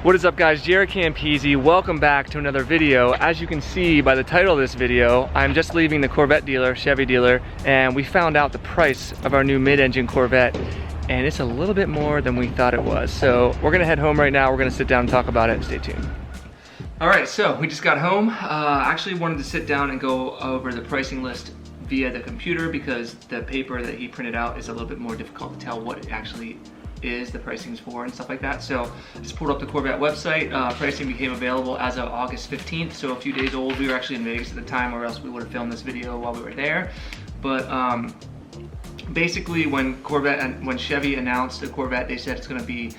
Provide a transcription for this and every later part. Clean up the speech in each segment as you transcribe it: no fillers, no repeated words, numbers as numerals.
What is up, guys? JaretCampisi. Welcome back to another video. As you can see by the title of this video, I'm just leaving the Corvette dealer, Chevy dealer, and we found out the price of our new mid-engine Corvette, and it's a little bit more than we thought it was. So we're gonna head home right now. We're gonna sit down and talk about it. Stay tuned. All right, so we just got home. Actually wanted to sit down and go over the pricing list via the computer because the paper that he printed out is a little bit more difficult to tell what it actually is, the pricing's for and stuff like that. So just pulled up the Corvette website. Pricing became available as of August 15th, so a few days old. We were actually in Vegas at the time, or else we would have filmed this video while we were there. But basically when Chevy announced the Corvette, they said it's gonna be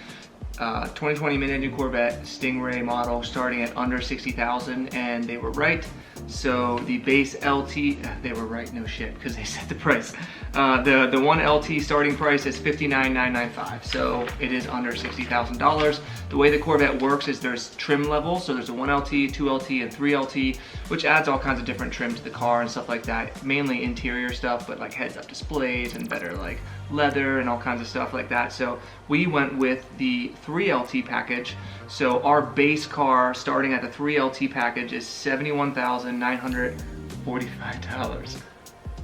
2020 mid-engine Corvette Stingray model starting at under 60,000, and they were right. So the base LT, they were right, no shit, because they set the price. The one LT starting price is $59,995, so it is under $60,000. The way the Corvette works is there's trim levels, so there's a 1LT, 2LT, and 3LT, which adds all kinds of different trim to the car and stuff like that, mainly interior stuff, but like heads-up displays and better like leather and all kinds of stuff like that. So we went with the 3LT package. So our base car starting at the 3LT package is $71,945.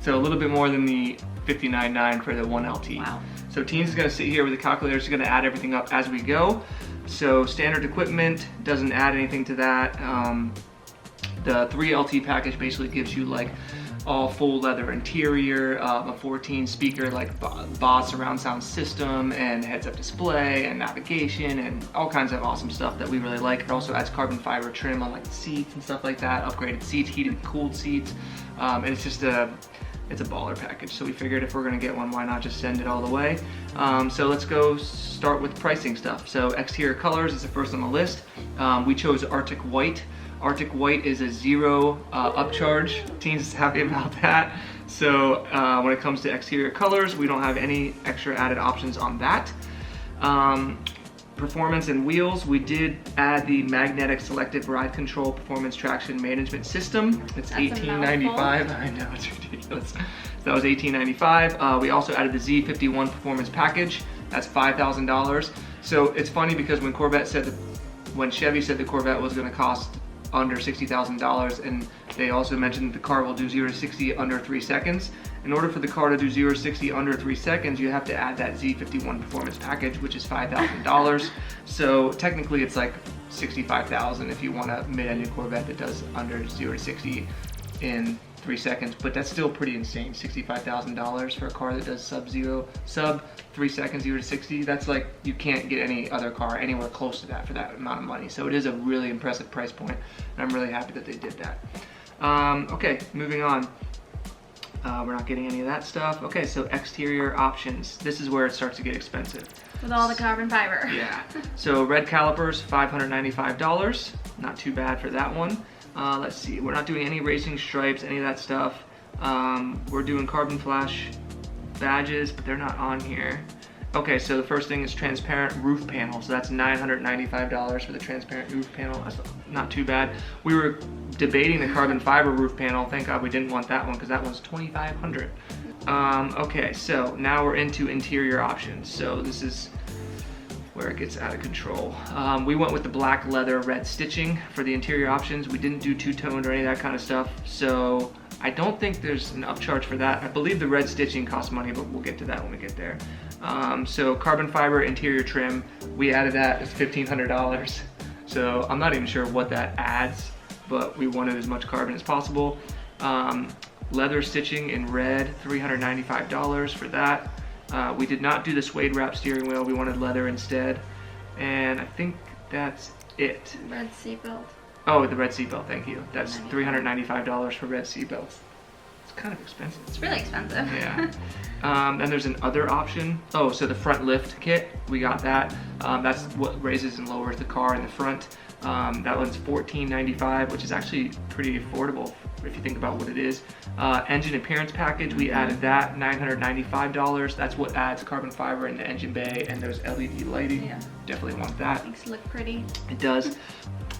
So a little bit more than the $59,900 for the 1LT. Wow. So Teens is gonna sit here with the calculator. She's gonna add everything up as we go. So standard equipment doesn't add anything to that. The 3LT package basically gives you like all full leather interior, a 14 speaker like Bose surround sound system, and heads-up display and navigation and all kinds of awesome stuff that we really like. It also adds carbon fiber trim on like the seats and stuff like that, upgraded seats, heated and cooled seats, and it's just it's a baller package. So we figured if we're gonna get one, why not just send it all the way? So let's go start with pricing stuff. So exterior colors is the first on the list. We chose Arctic White. Arctic White is a zero upcharge. Teens is happy about that. So when it comes to exterior colors, we don't have any extra added options on that. Performance and wheels, we did add the magnetic selective ride control performance traction management system. It's $1895. I know, it's ridiculous. That was $1895. We also added the Z51 performance package. That's $5,000. So it's funny because when Chevy said the Corvette was going to cost under $60,000, and they also mentioned the car will do 0 to 60 under 3 seconds. In order for the car to do 0 to 60 under 3 seconds, you have to add that Z51 performance package, which is $5,000. So technically it's like $65,000 if you want a mid-engine Corvette that does under 0 to 60 in 3 seconds, but that's still pretty insane. $65,000 for a car that does sub 3 seconds, 0 to 60. That's like, you can't get any other car anywhere close to that for that amount of money. So it is a really impressive price point, and I'm really happy that they did that. Okay, moving on. We're not getting any of that stuff. Okay, so exterior options. This is where it starts to get expensive. With all the carbon fiber. Yeah. So red calipers, $595. Not too bad for that one. Let's see, we're not doing any racing stripes, any of that stuff. We're doing carbon flash badges, but they're not on here. Okay, so the first thing is transparent roof panel. So that's $995 for the transparent roof panel. That's not too bad. We were debating the carbon fiber roof panel. Thank God we didn't want that one because that one's $2,500. Okay, so now we're into interior options. So this is where it gets out of control. We went with the black leather red stitching for the interior options. We didn't do two-toned or any of that kind of stuff. So I don't think there's an upcharge for that. I believe the red stitching costs money, but we'll get to that when we get there. So carbon fiber interior trim, we added that as $1,500. So I'm not even sure what that adds, but we wanted as much carbon as possible. Leather stitching in red, $395 for that. We did not do the suede wrap steering wheel. We wanted leather instead. And I think that's it. Red seatbelt. Oh, the red seatbelt, thank you. That's $395 for red seatbelts. It's kind of expensive. It's really expensive. Yeah. Then there's an other option. Oh, so the front lift kit, we got that. That's what raises and lowers the car in the front. That one's $1495, which is actually pretty affordable if you think about what it is. Engine appearance package, we added that, $995. That's what adds carbon fiber in the engine bay and there's LED lighting. Yeah. Definitely want that. Makes it look pretty. It does.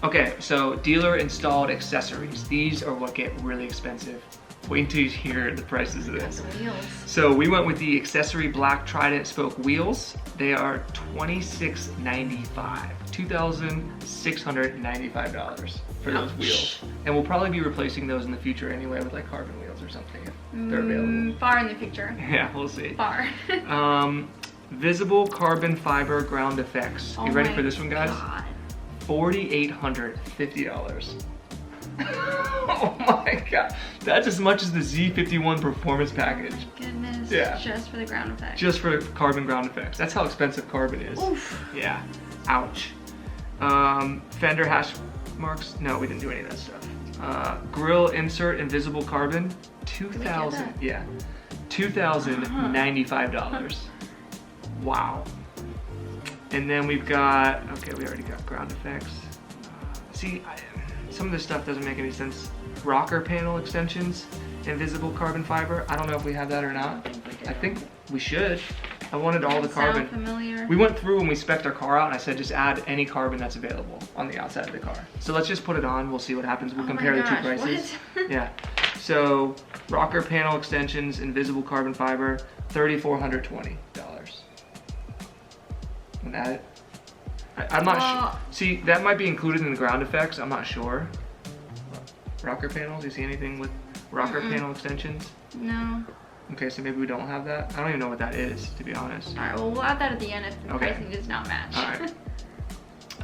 Okay, so dealer installed accessories. These are what get really expensive. Wait until you hear the prices of this. So we went with the accessory black Trident spoke wheels. They are $26.95. $2,695 for those wheels. And we'll probably be replacing those in the future anyway with like carbon wheels or something if they're available. Far in the future. Yeah, we'll see. Far. Visible carbon fiber ground effects. You ready for this one, guys? God. $4,850. Oh my god. That's as much as the Z51 performance package. Oh my goodness. Yeah. Just for the ground effect. Just for carbon ground effects. That's how expensive carbon is. Oof. Yeah. Ouch. Fender hash marks. No, we didn't do any of that stuff. Grill insert invisible carbon. $2,000. Yeah. $2,095. Wow. And then we've got, okay, we already got ground effects. Some of this stuff doesn't make any sense. Rocker panel extensions, invisible carbon fiber. I don't know if we have that or not. I think we should. I wanted all the carbon. Sound familiar? We went through and we spec'd our car out and I said just add any carbon that's available on the outside of the car. So let's just put it on, we'll see what happens. We'll compare the two prices. What? Yeah. So rocker panel extensions, invisible carbon fiber, $3,420. And add it. I'm not sure. See, that might be included in the ground effects. I'm not sure. Rocker panels, you see anything with rocker panel extensions? No. Okay, so maybe we don't have that. I don't even know what that is, to be honest. All right, well, we'll add that at the end if the pricing does not match. All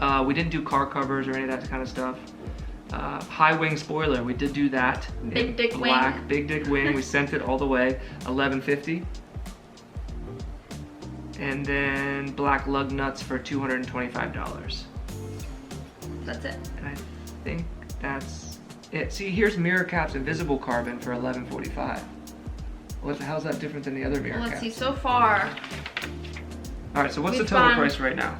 right. We didn't do car covers or any of that kind of stuff. High wing spoiler, we did do that. Big dick black, wing. Big dick wing, we sent it all the way, $1,150. And then black lug nuts for $225. That's it. And I think that's it. See, here's mirror caps invisible carbon for $1,145. How's that different than the other mirror caps? Let's see, so far. All right, so what's the total price right now?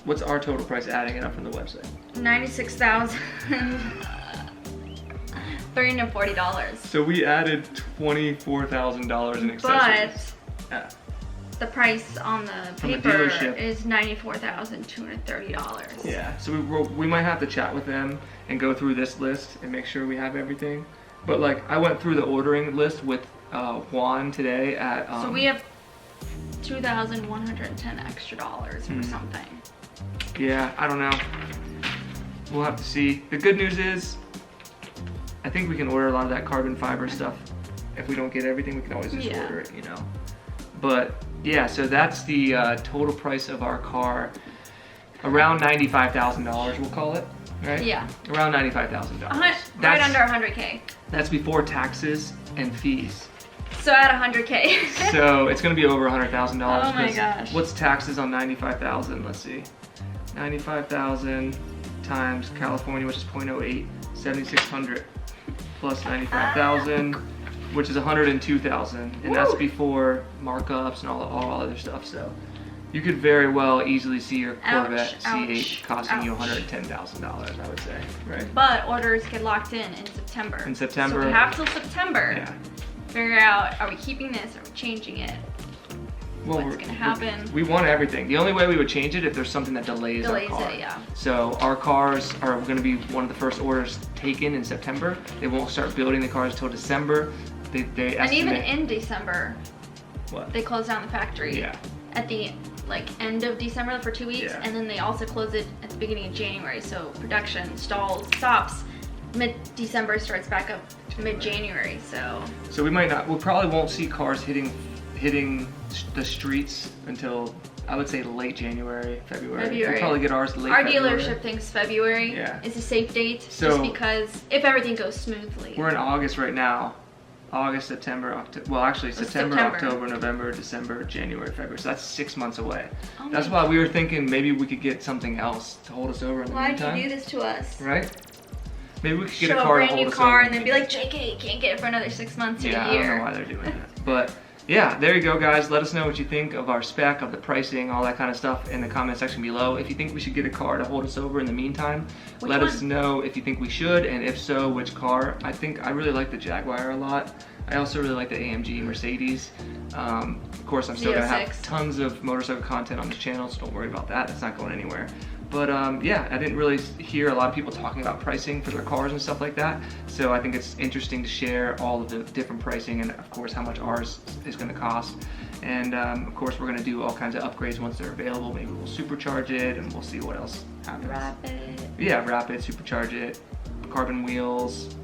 What's our total price adding it up from the website? $96,340. So we added $24,000 in accessories. But the price on the paper is $94,230. Yeah, so we might have to chat with them and go through this list and make sure we have everything. But like, I went through the ordering list with Juan today at. So we have $2,110 extra dollars for something. Yeah, I don't know. We'll have to see. The good news is, I think we can order a lot of that carbon fiber stuff. If we don't get everything, we can always just order it, you know. But yeah, so that's the total price of our car. Around $95,000, we'll call it, right? Yeah. Around $95,000. Right under 100K. That's before taxes and fees. So at 100K. So it's gonna be over $100,000. Oh my gosh. What's taxes on 95,000? Let's see. 95,000 times California, which is 0.08, 7,600 plus 95,000, which is 102,000, and that's before markups and all other stuff. So you could very well easily see your Corvette C8 costing you $110,000, I would say, right? But orders get locked in September. In September. So we have till September. Yeah. Figure out, are we keeping this? Are we changing it? Well, what's gonna happen? We want everything. The only way we would change it if there's something that delays our car. It, yeah. So our cars are going to be one of the first orders taken in September. They won't start building the cars till December. They estimate. And even in December, what? They close down the factory. Yeah. At the end of December for 2 weeks, and then they also close it at the beginning of January. So production stops. Mid-December starts back up mid-January. So we might not. We probably won't see cars hitting the streets until I would say late January, February. We'll probably get ours late February. Our dealership thinks February is a safe date, just because if everything goes smoothly. We're in August right now. August, September, October. Well, actually September, October, November, December, January, February. So that's 6 months away. Oh that's why we were thinking maybe we could get something else to hold us over in the meantime. Why'd you do this to us? Right? Maybe we could get a car to hold us over. Show a brand new car and then be like, JK, can't get it for another 6 months to a year. Yeah, I don't know why they're doing that. But yeah, there you go, guys. Let us know what you think of our spec, of the pricing, all that kind of stuff in the comment section below. If you think we should get a car to hold us over in the meantime, let us know if you think we should, and if so, which car. I really like the Jaguar a lot. I also really like the AMG Mercedes. Of course, I'm still gonna have tons of motorcycle content on this channel, so don't worry about that. That's not going anywhere. But yeah, I didn't really hear a lot of people talking about pricing for their cars and stuff like that. So I think it's interesting to share all of the different pricing and of course how much ours is gonna cost. And of course we're gonna do all kinds of upgrades once they're available. Maybe we'll supercharge it and we'll see what else happens. Wrap it. Yeah, wrap it, supercharge it, carbon wheels,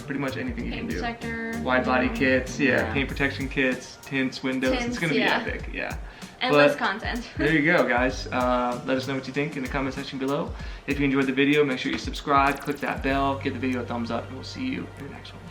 pretty much anything you can do. Paint protector. Wide body kits, paint protection kits, tints, windows. Tints, it's gonna be epic, yeah. Endless content. There you go, guys. Let us know what you think in the comment section below. If you enjoyed the video, make sure you subscribe, click that bell, give the video a thumbs up, and we'll see you in the next one.